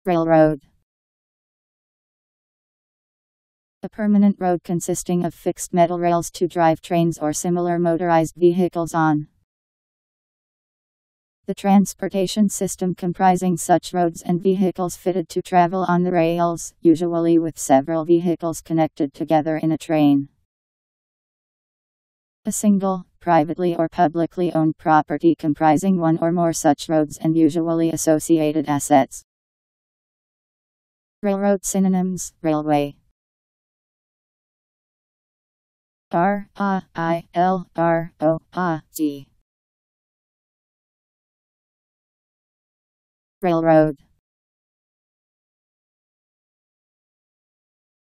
Railroad. A permanent road consisting of fixed metal rails to drive trains or similar motorized vehicles on. The transportation system comprising such roads and vehicles fitted to travel on the rails, usually with several vehicles connected together in a train. A single, privately or publicly owned property comprising one or more such roads and usually associated assets. Railroad synonyms: railway. R-A-I-L-R-O-A-D. Railroad.